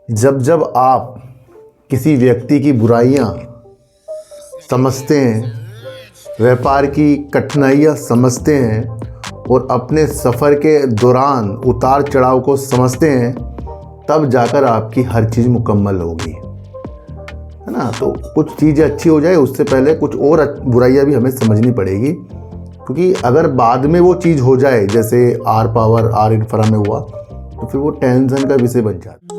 जब जब आप किसी व्यक्ति की बुराइयां समझते हैं, व्यापार की कठिनाइयां समझते हैं और अपने सफ़र के दौरान उतार चढ़ाव को समझते हैं, तब जाकर आपकी हर चीज़ मुकम्मल होगी, है ना। तो कुछ चीज़ें अच्छी हो जाए उससे पहले कुछ और बुराइयां भी हमें समझनी पड़ेगी, क्योंकि अगर बाद में वो चीज़ हो जाए जैसे आर पावर आर इंफ्रा में हुआ तो फिर वो टेंशन का विषय बन जाता है।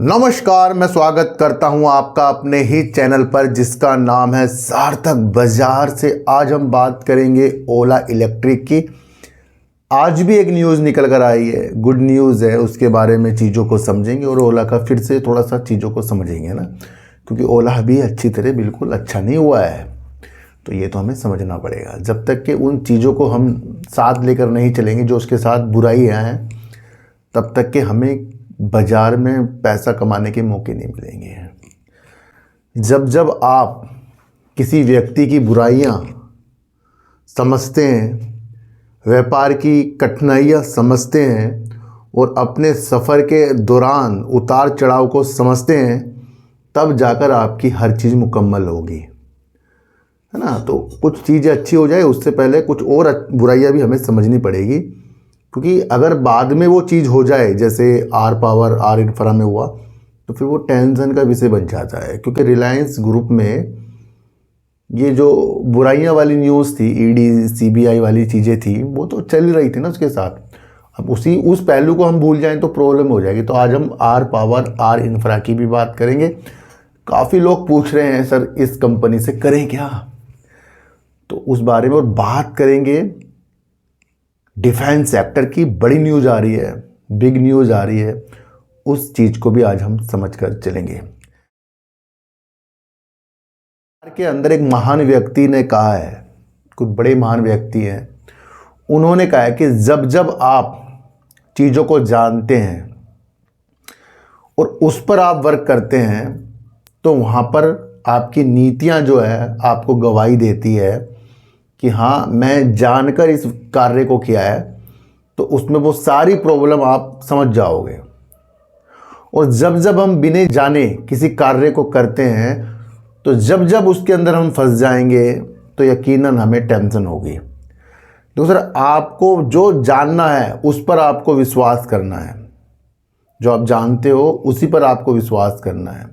नमस्कार, मैं स्वागत करता हूं आपका अपने ही चैनल पर जिसका नाम है सार्थक बाजार से। आज हम बात करेंगे ओला इलेक्ट्रिक की। आज भी एक न्यूज़ निकल कर आई है, गुड न्यूज़ है, उसके बारे में चीज़ों को समझेंगे और ओला का फिर से थोड़ा सा चीज़ों को समझेंगे ना, क्योंकि ओला भी अच्छी तरह बिल्कुल अच्छा नहीं हुआ है। तो ये तो हमें समझना पड़ेगा। जब तक कि उन चीज़ों को हम साथ लेकर नहीं चलेंगे जो उसके साथ बुराइयाँ हैं, तब तक कि हमें बाज़ार में पैसा कमाने के मौके नहीं मिलेंगे। जब जब आप किसी व्यक्ति की बुराइयां समझते हैं, व्यापार की कठिनाइयां समझते हैं और अपने सफ़र के दौरान उतार चढ़ाव को समझते हैं, तब जाकर आपकी हर चीज़ मुकम्मल होगी, है ना। तो कुछ चीज़ें अच्छी हो जाए उससे पहले कुछ और बुराइयां भी हमें समझनी पड़ेगी, क्योंकि अगर बाद में वो चीज़ हो जाए जैसे आर पावर आर इंफ्रा में हुआ तो फिर वो टेंशन का विषय बन जाता है। क्योंकि रिलायंस ग्रुप में ये जो बुराइयां वाली न्यूज़ थी, ईडी सीबीआई वाली चीज़ें थी, वो तो चल रही थी ना उसके साथ। अब उस पहलू को हम भूल जाएं तो प्रॉब्लम हो जाएगी। तो आज हम आर पावर आर इंफ्रा की भी बात करेंगे। काफ़ी लोग पूछ रहे हैं सर इस कंपनी से करें क्या, तो उस बारे में और बात करेंगे। डिफेंस सेक्टर की बड़ी न्यूज़ आ रही है, बिग न्यूज़ आ रही है, उस चीज़ को भी आज हम समझ कर चलेंगे। के अंदर एक महान व्यक्ति ने कहा है, कुछ बड़े महान व्यक्ति हैं, उन्होंने कहा है कि जब जब आप चीज़ों को जानते हैं और उस पर आप वर्क करते हैं तो वहाँ पर आपकी नीतियाँ जो है आपको गवाही देती है कि हाँ मैं जानकर इस कार्य को किया है, तो उसमें वो सारी प्रॉब्लम आप समझ जाओगे। और जब जब हम बिना जाने किसी कार्य को करते हैं तो जब जब उसके अंदर हम फंस जाएंगे तो यकीनन हमें टेंशन होगी। दूसरा, आपको जो जानना है उस पर आपको विश्वास करना है, जो आप जानते हो उसी पर आपको विश्वास करना है,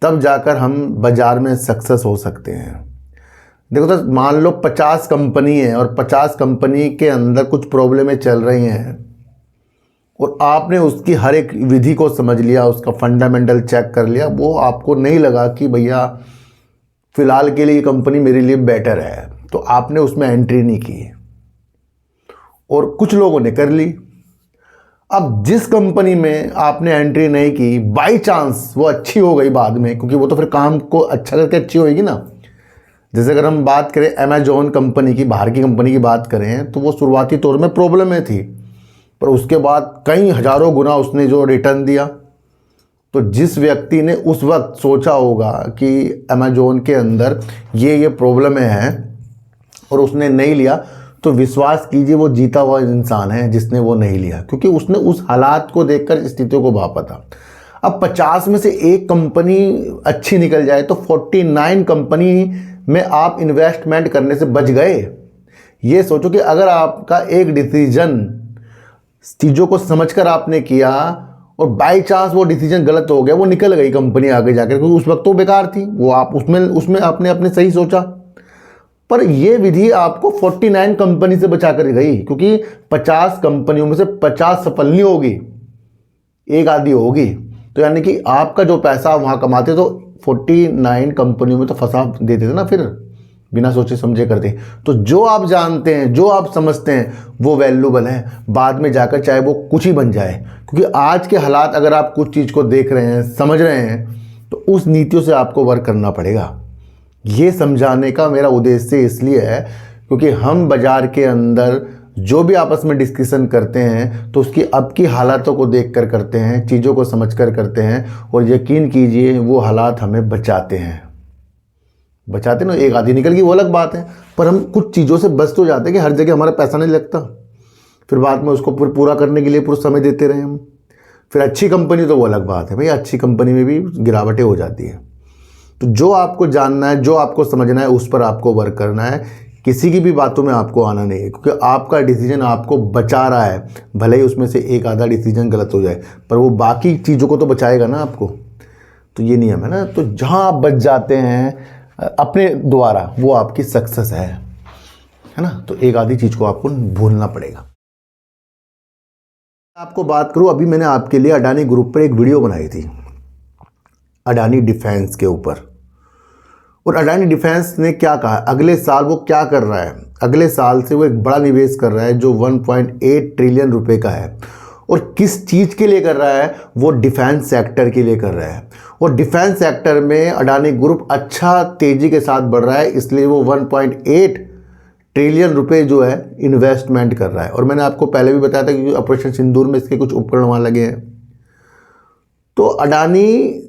तब जाकर हम बाज़ार में सक्सेस हो सकते हैं। देखो तो मान लो 50 कंपनी है और 50 कंपनी के अंदर कुछ प्रॉब्लमें चल रही हैं और आपने उसकी हर एक विधि को समझ लिया, उसका फंडामेंटल चेक कर लिया, वो आपको नहीं लगा कि भैया फ़िलहाल के लिए कंपनी मेरे लिए बेटर है, तो आपने उसमें एंट्री नहीं की और कुछ लोगों ने कर ली। अब जिस कंपनी में आपने एंट्री नहीं की, बाई चांस वो अच्छी हो गई बाद में, क्योंकि वो तो फिर काम को अच्छा करके अच्छी होगी ना। जैसे अगर हम बात करें अमेजोन कंपनी की, बाहर की कंपनी की बात करें, तो वो शुरुआती तौर में प्रॉब्लम में थी, पर उसके बाद कई हज़ारों गुना उसने जो रिटर्न दिया। तो जिस व्यक्ति ने उस वक्त सोचा होगा कि अमेजोन के अंदर ये प्रॉब्लम है और उसने नहीं लिया, तो विश्वास कीजिए वो जीता हुआ इंसान है जिसने वो नहीं लिया, क्योंकि उसने उस हालात को देखकर स्थितियों को भापा था। अब 50 में से एक कंपनी अच्छी निकल जाए तो 49 कंपनी में आप इन्वेस्टमेंट करने से बच गए। ये सोचो कि अगर आपका एक डिसीजन चीज़ों को समझकर आपने किया और बाय चांस वो डिसीजन गलत हो गया, वो निकल गई कंपनी आगे जाकर, क्योंकि उस वक्त तो बेकार थी वो, आप उसमें आपने अपने सही सोचा, पर ये विधि आपको 49 कंपनी से बचा कर गई, क्योंकि 50 कंपनियों में से 50 सफल नहीं होगी, एक आधी होगी। तो यानी कि आपका जो पैसा वहाँ कमाते तो 49 कंपनियों में तो फंसा देते थे ना, फिर बिना सोचे समझे करते। तो जो आप जानते हैं, जो आप समझते हैं, वो वैल्यूबल है बाद में जाकर, चाहे वो कुछ ही बन जाए। क्योंकि आज के हालात अगर आप कुछ चीज़ को देख रहे हैं, समझ रहे हैं, तो उस नीतियों से आपको वर्क करना पड़ेगा। ये समझाने का मेरा उद्देश्य इसलिए है क्योंकि हम बाज़ार के अंदर जो भी आपस में डिस्कशन करते हैं तो उसकी अब की हालातों को देख कर करते हैं, चीज़ों को समझ कर करते हैं, और यकीन कीजिए वो हालात हमें बचाते हैं ना। एक आधी निकल गई वो अलग बात है, पर हम कुछ चीज़ों से बच तो जाते हैं कि हर जगह हमारा पैसा नहीं लगता, फिर बाद में उसको पूरा करने के लिए पूरा समय देते रहे हम। फिर अच्छी कंपनी तो वो अलग बात है भाई, अच्छी कंपनी में भी गिरावटें हो जाती है। तो जो आपको जानना है, जो आपको समझना है, उस पर आपको वर्क करना है। किसी की भी बातों में आपको आना नहीं है, क्योंकि आपका डिसीजन आपको बचा रहा है। भले ही उसमें से एक आधा डिसीजन गलत हो जाए, पर वो बाकी चीज़ों को तो बचाएगा ना आपको। तो ये नियम है ना। तो जहाँ आप बच जाते हैं अपने द्वारा, वो आपकी सक्सेस है ना। तो एक आधी चीज़ को आपको भूलना पड़ेगा। आपको बात करूँ, अभी मैंने आपके लिए अडानी ग्रुप पर एक वीडियो बनाई थी, अडानी डिफेंस के ऊपर। और अडानी डिफेंस ने क्या कहा, अगले साल वो क्या कर रहा है। अगले साल से वो एक बड़ा निवेश कर रहा है जो 1.8 ट्रिलियन रुपए का है। और किस चीज़ के लिए कर रहा है, वो डिफेंस सेक्टर के लिए कर रहा है। और डिफेंस सेक्टर में अडानी ग्रुप अच्छा तेज़ी के साथ बढ़ रहा है, इसलिए वो 1.8 ट्रिलियन रुपए जो है इन्वेस्टमेंट कर रहा है। और मैंने आपको पहले भी बताया था कि ऑपरेशन सिंदूर में इसके कुछ उपकरण वहाँ लगे हैं। तो अडानी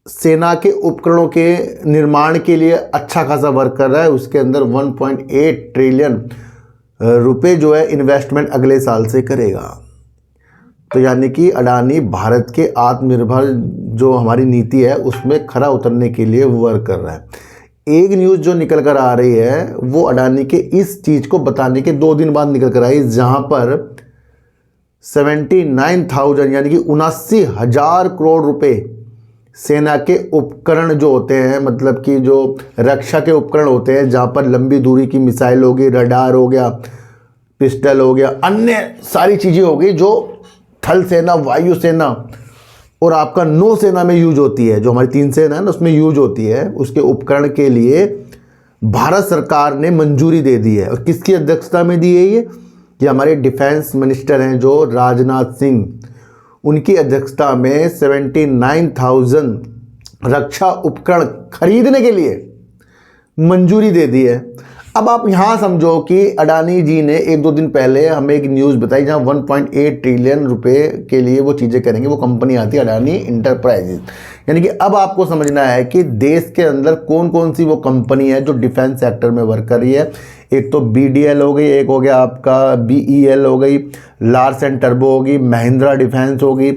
सेना के उपकरणों के निर्माण के लिए अच्छा खासा वर्क कर रहा है। उसके अंदर 1.8 ट्रिलियन रुपए जो है इन्वेस्टमेंट अगले साल से करेगा। तो यानी कि अडानी भारत के आत्मनिर्भर जो हमारी नीति है उसमें खरा उतरने के लिए वर्क कर रहा है। एक न्यूज़ जो निकल कर आ रही है वो अडानी के इस चीज़ को बताने के 2 दिन बाद निकल कर आई, जहाँ पर 79,000 यानी कि 79,000 करोड़ रुपए सेना के उपकरण जो होते हैं, मतलब कि जो रक्षा के उपकरण होते हैं, जहाँ पर लंबी दूरी की मिसाइल होगी, रडार हो गया, पिस्टल हो गया, अन्य सारी चीज़ें हो गई जो थल सेना, वायु सेना और आपका नौ सेना में यूज होती है, जो हमारी 3 सेना है ना उसमें यूज होती है। उसके उपकरण के लिए भारत सरकार ने मंजूरी दे दी है। और किसकी अध्यक्षता में दी है ये, कि हमारे डिफेंस मिनिस्टर हैं जो राजनाथ सिंह, उनकी अध्यक्षता में 79,000 रक्षा उपकरण खरीदने के लिए मंजूरी दे दी है। अब आप यहाँ समझो कि अडानी जी ने 1-2 दिन पहले हमें एक न्यूज़ बताई जहाँ 1.8 ट्रिलियन रुपए के लिए वो चीज़ें करेंगे। वो कंपनी आती है अडानी इंटरप्राइजेज। यानी कि अब आपको समझना है कि देश के अंदर कौन कौन सी वो कंपनी है जो डिफेंस सेक्टर में वर्क कर रही है। एक तो BDL हो गई, एक हो गया आपका BEL हो गई, लार्सन टर्बो होगी, महिंद्रा डिफेंस होगी,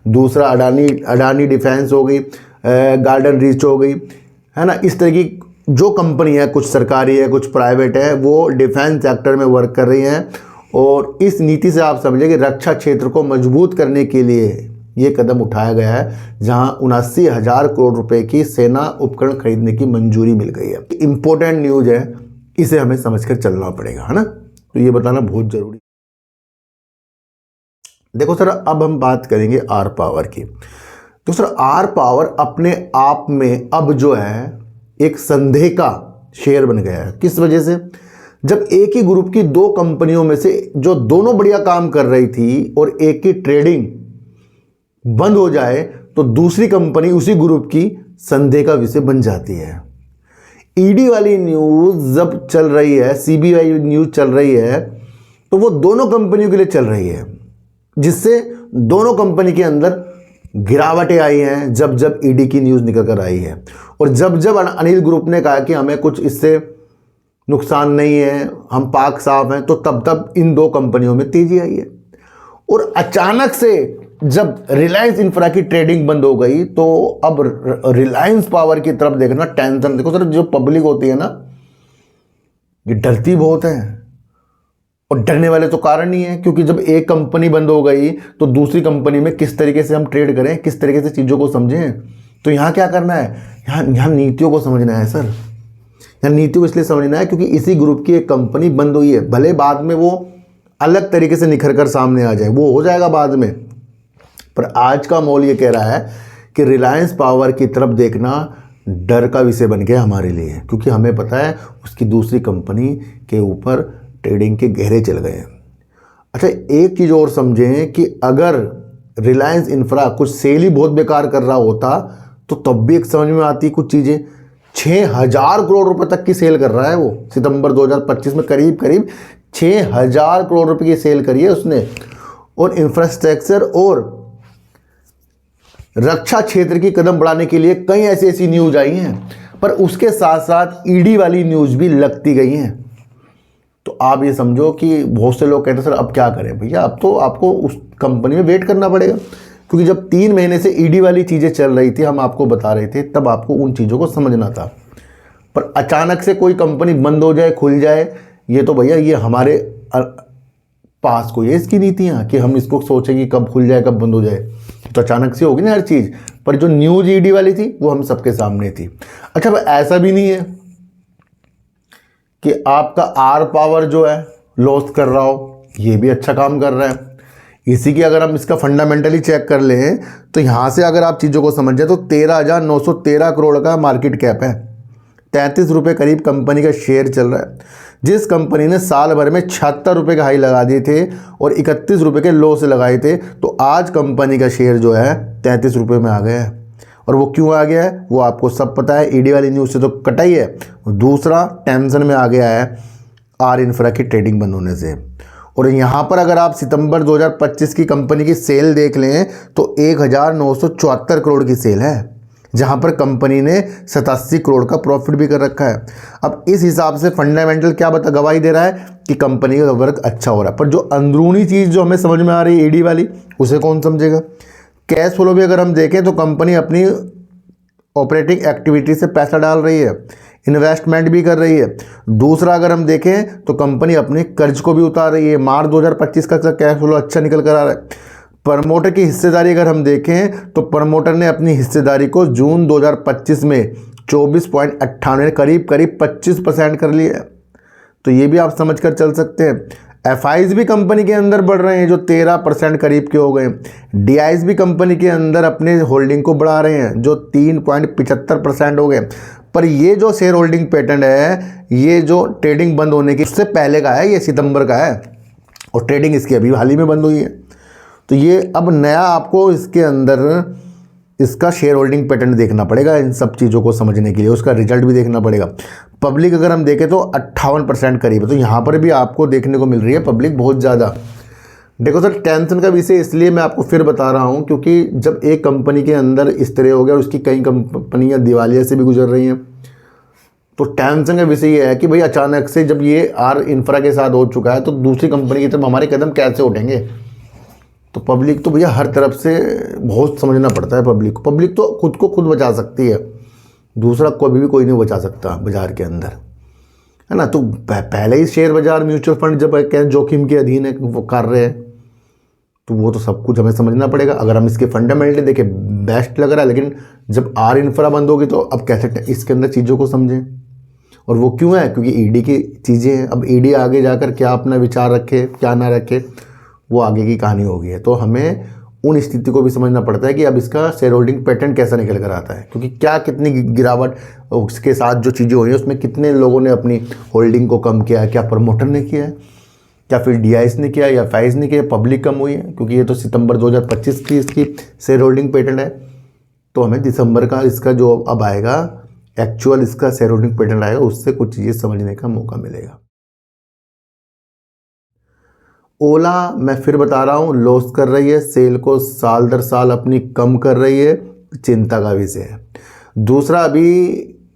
दूसरा अडानी डिफेंस हो गई, गार्डन रीच हो गई, है ना। इस तरह की जो कंपनी है, कुछ सरकारी है कुछ प्राइवेट है, वो डिफेंस सेक्टर में वर्क कर रही हैं। और इस नीति से आप समझिए कि रक्षा क्षेत्र को मजबूत करने के लिए ये कदम उठाया गया है, जहां 79,000 करोड़ रुपए की सेना उपकरण खरीदने की मंजूरी मिल गई है। इंपॉर्टेंट न्यूज़ है, इसे हमें समझकर चलना पड़ेगा, है ना। तो ये बताना बहुत जरूरी। देखो सर, अब हम बात करेंगे आर पावर की। तो सर, आर पावर अपने आप में अब जो है एक संदेह का शेयर बन गया है। किस वजह से, जब एक ही ग्रुप की 2 कंपनियों में से जो दोनों बढ़िया काम कर रही थी और एक की ट्रेडिंग बंद हो जाए तो दूसरी कंपनी उसी ग्रुप की संदेह का विषय बन जाती है। ईडी वाली न्यूज़ जब चल रही है, CBI न्यूज़ चल रही है, तो वो दोनों कंपनियों के लिए चल रही है, जिससे दोनों कंपनी के अंदर गिरावटें आई हैं जब जब ईडी की न्यूज़ निकल कर आई है। और जब जब अनिल ग्रुप ने कहा कि हमें कुछ इससे नुकसान नहीं है, हम पाक साफ हैं, तो तब तब इन 2 कंपनियों में तेजी आई है। और अचानक से जब रिलायंस इंफ्रा की ट्रेडिंग बंद हो गई तो अब रिलायंस पावर की तरफ देखना टेंशन। देखो सर, जो पब्लिक होती है ना, ये डरती बहुत है। और डरने वाले तो कारण ही है, क्योंकि जब एक कंपनी बंद हो गई तो दूसरी कंपनी में किस तरीके से हम ट्रेड करें, किस तरीके से चीज़ों को समझें। तो यहाँ क्या करना है, यहाँ नीतियों को समझना है सर। यहाँ नीतियों को इसलिए समझना है क्योंकि इसी ग्रुप की एक कंपनी बंद हुई है। भले बाद में वो अलग तरीके से निखर कर सामने आ जाए, वो हो जाएगा बाद में, पर आज का माहौल ये कह रहा है कि रिलायंस पावर की तरफ देखना डर का विषय बन गया हमारे लिए, क्योंकि हमें पता है उसकी दूसरी कंपनी के ऊपर ट्रेडिंग के गहरे चल गए हैं। अच्छा, एक चीज़ और समझें कि अगर रिलायंस इंफ्रा कुछ सेल ही बहुत बेकार कर रहा होता तो तब भी एक समझ में आती कुछ चीज़ें। 6,000 करोड़ रुपए तक की सेल कर रहा है वो। सितंबर 2025 में करीब करीब 6,000 करोड़ रुपए की सेल करी है उसने। और इंफ्रास्ट्रक्चर और रक्षा क्षेत्र की कदम बढ़ाने के लिए कई ऐसी ऐसी न्यूज आई हैं, पर उसके साथ साथ ईडी वाली न्यूज भी लगती गई हैं। तो आप ये समझो कि बहुत से लोग कहते हैं सर अब क्या करें भैया, अब तो आपको उस कंपनी में वेट करना पड़ेगा, क्योंकि जब 3 महीने से ईडी वाली चीज़ें चल रही थी, हम आपको बता रहे थे, तब आपको उन चीज़ों को समझना था। पर अचानक से कोई कंपनी बंद हो जाए, खुल जाए, ये तो भैया ये हमारे पास कोई है इसकी नीतियाँ कि हम इसको सोचें कि कब खुल जाए कब बंद हो जाए, तो अचानक से होगी ना हर चीज़। पर जो न्यूज ईडी वाली थी वो हम सबके सामने थी। अच्छा, ऐसा भी नहीं है कि आपका आर पावर जो है लॉस कर रहा हो, ये भी अच्छा काम कर रहा है। इसी की अगर हम इसका फंडामेंटली चेक कर लें तो यहाँ से अगर आप चीज़ों को समझें तो 13,913 करोड़ का मार्केट कैप है, 33 रुपये करीब कंपनी का शेयर चल रहा है। जिस कंपनी ने साल भर में 76 रुपये का हाई लगा दिए थे और 31 रुपये के लो से लगाए थे, तो आज कंपनी का शेयर जो है 33 रुपये में आ गया है। और वो क्यों आ गया है वो आपको सब पता है, ईडी वाली न्यूज़ से तो कटा ही है। दूसरा, टेंशन में आ गया है आर इंफ्रा की ट्रेडिंग बंद होने से। और यहाँ पर अगर आप सितंबर 2025 की कंपनी की सेल देख लें तो 1,974 करोड़ की सेल है, जहाँ पर कंपनी ने 87 करोड़ का प्रॉफिट भी कर रखा है। अब इस हिसाब से फंडामेंटल क्या गवाही दे रहा है कि कंपनी का वर्क अच्छा हो रहा है। पर जो अंदरूनी चीज़ जो हमें समझ में आ रही है ईडी वाली, उसे कौन समझेगा। कैश फ्लो भी अगर हम देखें तो कंपनी अपनी ऑपरेटिंग एक्टिविटी से पैसा डाल रही है, इन्वेस्टमेंट भी कर रही है। दूसरा, अगर हम देखें तो कंपनी अपने कर्ज को भी उतार रही है। मार्च 2025 का कैश फ्लो अच्छा निकल कर आ रहा है। प्रमोटर की हिस्सेदारी अगर हम देखें तो प्रमोटर ने अपनी हिस्सेदारी को जून 2025 में 24.98 करीब 25% कर लिया है। तो ये भी आप समझ कर चल सकते हैं। एफआईज भी कंपनी के अंदर बढ़ रहे हैं जो 13% करीब के हो गए। डीआईज भी कंपनी के अंदर अपने होल्डिंग को बढ़ा रहे हैं जो 3.75% हो गए। पर ये जो शेयर होल्डिंग पैटर्न है, ये जो ट्रेडिंग बंद होने की उससे पहले का है, ये सितंबर का है और ट्रेडिंग इसकी अभी हाल ही में बंद हुई है। तो ये अब नया आपको इसके अंदर इसका शेयर होल्डिंग पैटर्न देखना पड़ेगा इन सब चीज़ों को समझने के लिए, उसका रिजल्ट भी देखना पड़ेगा। पब्लिक अगर हम देखें तो 58% करीब है, तो यहाँ पर भी आपको देखने को मिल रही है पब्लिक बहुत ज़्यादा। देखो सर, टेंशन का विषय इसलिए मैं आपको फिर बता रहा हूँ क्योंकि जब एक कंपनी के अंदर इस तरह हो गया और उसकी कई कंपनियाँ दिवालिया से भी गुजर रही हैं, तो टेंशन का विषय ये है कि भाई अचानक से जब ये आर इंफ्रा के साथ हो चुका है तो दूसरी कंपनी की तरफ हमारे कदम कैसे उठेंगे। तो पब्लिक तो भैया हर तरफ से बहुत समझना पड़ता है पब्लिक को। पब्लिक तो खुद को खुद बचा सकती है, दूसरा कोई भी कोई नहीं बचा सकता बाजार के अंदर, है ना। तो पहले ही शेयर बाजार म्यूचुअल फंड जब जोखिम के अधीन है वो कर रहे हैं, तो वो तो सब कुछ हमें समझना पड़ेगा। अगर हम इसके फंडामेंटली देखें बेस्ट लग रहा है, लेकिन जब आर इंफ्रा बंद होगी तो अब कैसे इसके अंदर चीज़ों को समझें। और वो क्यों है, क्योंकि ईडी की चीज़ें हैं। अब ईडी आगे जाकर क्या अपना विचार रखे क्या ना रखे वो आगे की कहानी होगी है। तो हमें उन स्थिति को भी समझना पड़ता है कि अब इसका शेयर होल्डिंग पैटर्न कैसा निकल कर आता है, क्योंकि क्या कितनी गिरावट उसके साथ जो चीज़ें हुई हैं उसमें कितने लोगों ने अपनी होल्डिंग को कम किया है, क्या प्रमोटर ने किया है, क्या फिर डीआईएस ने किया या फाइज ने किया, पब्लिक कम हुई है, क्योंकि ये तो सितंबर 2025 की इसकी शेयर होल्डिंग पैटर्न है। तो हमें दिसंबर का इसका जो अब आएगा एक्चुअल इसका शेयर होल्डिंग पैटर्न आएगा, उससे कुछ चीज़ें समझने का मौका मिलेगा। ओला मैं फिर बता रहा हूँ लॉस कर रही है, सेल को साल दर साल अपनी कम कर रही है, चिंता का विषय है। दूसरा, अभी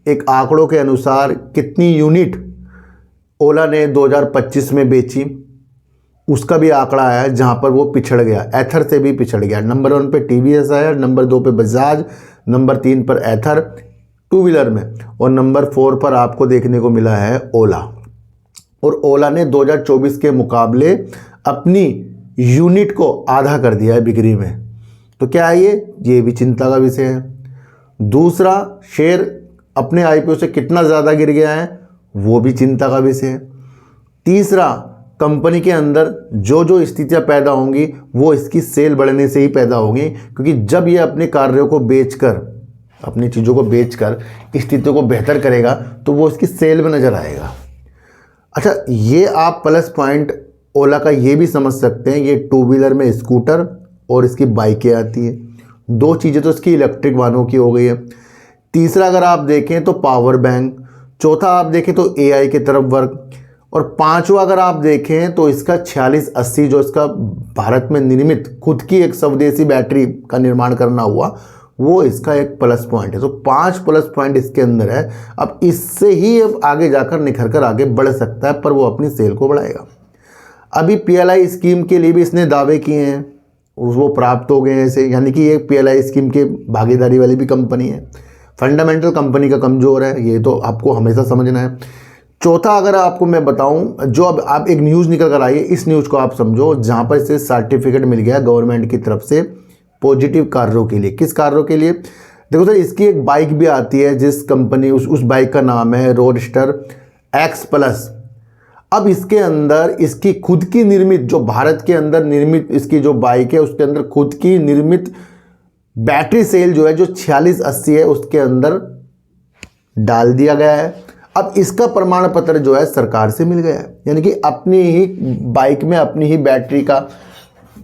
एक आंकड़ों के अनुसार कितनी यूनिट ओला ने 2025 में बेची उसका भी आंकड़ा है, जहाँ पर वो पिछड़ गया, एथर से भी पिछड़ गया। नंबर 1 पे टीवीएस आया, नंबर 2 पे बजाज, नंबर 3 पर एथर टू व्हीलर में, और नंबर 4 पर आपको देखने को मिला है ओला। और ओला ने 2024 के मुकाबले अपनी यूनिट को आधा कर दिया है बिक्री में। तो क्या है ये भी चिंता का विषय है। दूसरा, शेयर अपने आईपीओ से कितना ज़्यादा गिर गया है वो भी चिंता का विषय है। तीसरा, कंपनी के अंदर जो जो स्थितियां पैदा होंगी वो इसकी सेल बढ़ने से ही पैदा होंगी, क्योंकि जब ये अपने कार्यों को बेचकर, अपनी चीज़ों को बेचकर स्थितियों को बेहतर करेगा तो वो इसकी सेल में नज़र आएगा। अच्छा, ये आप प्लस पॉइंट ओला का ये भी समझ सकते हैं, ये टू व्हीलर में स्कूटर और इसकी बाइकें आती हैं, 2 चीज़ें तो इसकी इलेक्ट्रिक वाहनों की हो गई है। तीसरा, अगर आप देखें तो पावर बैंक। चौथा, आप देखें तो एआई की तरफ वर्क। और पांचवा अगर आप देखें तो इसका 4680 जो इसका भारत में निर्मित खुद की एक स्वदेशी बैटरी का निर्माण करना हुआ, वो इसका एक प्लस पॉइंट है। तो 5 प्लस पॉइंट इसके अंदर है। अब इससे ही अब आगे जाकर निखर कर आगे बढ़ सकता है, पर वो अपनी सेल को बढ़ाएगा। अभी PLI स्कीम के लिए भी इसने दावे किए हैं और वो प्राप्त हो गए हैं ऐसे, यानी कि ये PLI स्कीम के भागीदारी वाली भी कंपनी है। फंडामेंटल कंपनी का कमज़ोर है, ये तो आपको हमेशा समझना है। चौथा अगर आपको मैं बताऊं, जो अब आप एक न्यूज़ निकल कर आई है, इस न्यूज़ को आप समझो, जहां पर इसे सर्टिफिकेट मिल गया गवर्नमेंट की तरफ से पॉजिटिव कार्यों के लिए। किस कार्यों के लिए? देखो सर, इसकी एक बाइक भी आती है जिस कंपनी, उस बाइक का नाम है रोडस्टर X+। अब इसके अंदर इसकी खुद की निर्मित, जो भारत के अंदर निर्मित इसकी जो बाइक है, उसके अंदर खुद की निर्मित बैटरी सेल जो है, जो 4680 है, उसके अंदर डाल दिया गया है। अब इसका प्रमाण पत्र जो है सरकार से मिल गया है, यानी कि अपनी ही बाइक में अपनी ही बैटरी का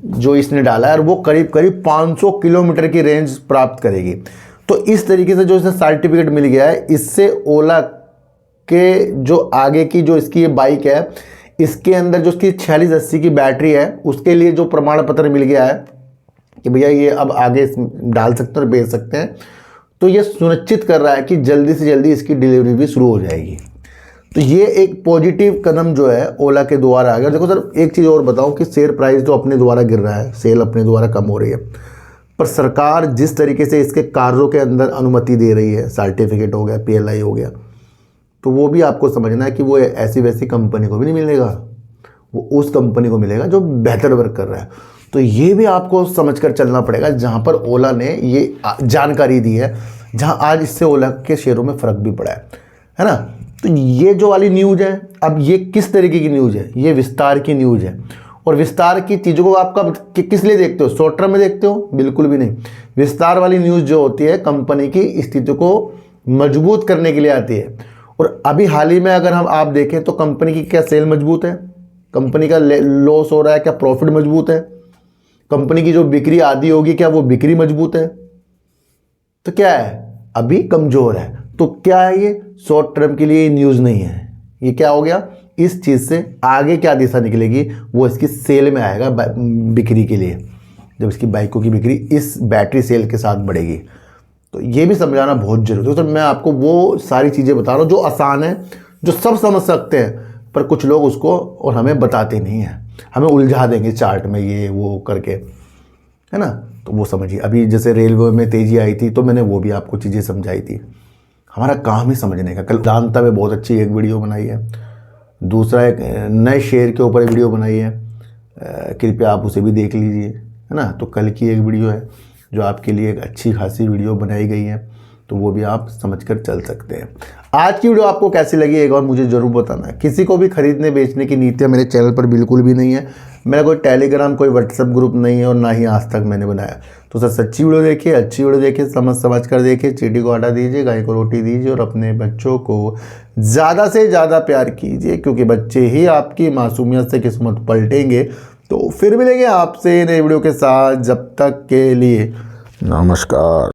जो इसने डाला है, और वो करीब करीब 500 किलोमीटर की रेंज प्राप्त करेगी। तो इस तरीके से जो इसे सर्टिफिकेट मिल गया है, इससे ओला के जो आगे की जो इसकी ये बाइक है, इसके अंदर जो इसकी 4680 की बैटरी है, उसके लिए जो प्रमाण पत्र मिल गया है कि भैया ये अब आगे डाल सकते हैं और बेच सकते हैं। तो ये सुनिश्चित कर रहा है कि जल्दी से जल्दी इसकी डिलीवरी भी शुरू हो जाएगी। तो ये एक पॉजिटिव कदम जो है ओला के द्वारा आ गया। देखो सर, एक चीज़ और बताऊं कि शेयर प्राइस जो अपने द्वारा गिर रहा है, सेल अपने द्वारा कम हो रही है, पर सरकार जिस तरीके से इसके कार्यों के अंदर अनुमति दे रही है, सर्टिफिकेट हो गया, PLI हो गया, तो वो भी आपको समझना है कि वो ऐसी वैसी कंपनी को भी नहीं मिलेगा, वो उस कंपनी को मिलेगा जो बेहतर वर्क कर रहा है। तो ये भी आपको समझकर चलना पड़ेगा, जहाँ पर ओला ने ये जानकारी दी है, जहाँ आज इससे ओला के शेयरों में फ़र्क भी पड़ा है ना। तो ये जो वाली न्यूज़ है, अब ये किस तरीके की न्यूज़ है? ये विस्तार की न्यूज़ है। और विस्तार की चीज़ों को आप कब किस लिए देखते हो? शॉर्ट टर्म में देखते हो? बिल्कुल भी नहीं। विस्तार वाली न्यूज़ जो होती है, कंपनी की स्थिति को मजबूत करने के लिए आती है। और अभी हाल ही में अगर हम आप देखें तो कंपनी की क्या सेल मजबूत है? कंपनी का लॉस हो रहा है क्या प्रॉफिट मजबूत है? कंपनी की जो बिक्री आधी होगी क्या वो बिक्री मजबूत है? तो क्या है? अभी कमज़ोर है। तो क्या है ये? शॉर्ट टर्म के लिए न्यूज़ नहीं है। ये क्या हो गया? इस चीज़ से आगे क्या दिशा निकलेगी वो इसकी सेल में आएगा, बिक्री के लिए, जब इसकी बाइकों की बिक्री इस बैटरी सेल के साथ बढ़ेगी। तो ये भी समझाना बहुत जरूरी है। तो मैं आपको वो सारी चीज़ें बता रहा हूँ जो आसान है, जो सब समझ सकते हैं, पर कुछ लोग उसको और हमें बताते नहीं हैं, हमें उलझा देंगे चार्ट में ये वो करके, है ना। तो वो समझिए, अभी जैसे रेलवे में तेज़ी आई थी तो मैंने वो भी आपको चीज़ें समझाई थी। हमारा काम ही समझने का। कल जानता में बहुत अच्छी एक वीडियो बनाई है, दूसरा एक नए शेयर के ऊपर वीडियो बनाई है, कृपया आप उसे भी देख लीजिए, है ना। तो कल की एक वीडियो है जो आपके लिए एक अच्छी खासी वीडियो बनाई गई है, तो वो भी आप समझकर चल सकते हैं। आज की वीडियो आपको कैसी लगी एक बार मुझे ज़रूर बताना। किसी को भी खरीदने बेचने की नीतियाँ मेरे चैनल पर बिल्कुल भी नहीं है। मेरा कोई टेलीग्राम, कोई व्हाट्सएप ग्रुप नहीं है और ना ही आज तक मैंने बनाया। तो सर सच्ची वीडियो देखिए, अच्छी वीडियो देखिए, समझ कर देखिए, चींटी को हटा दीजिए, गाय को रोटी दीजिए और अपने बच्चों को ज़्यादा से ज़्यादा प्यार कीजिए, क्योंकि बच्चे ही आपकी मासूमियत से किस्मत पलटेंगे। तो फिर मिलेंगे आपसे नई वीडियो के साथ, जब तक के लिए नमस्कार।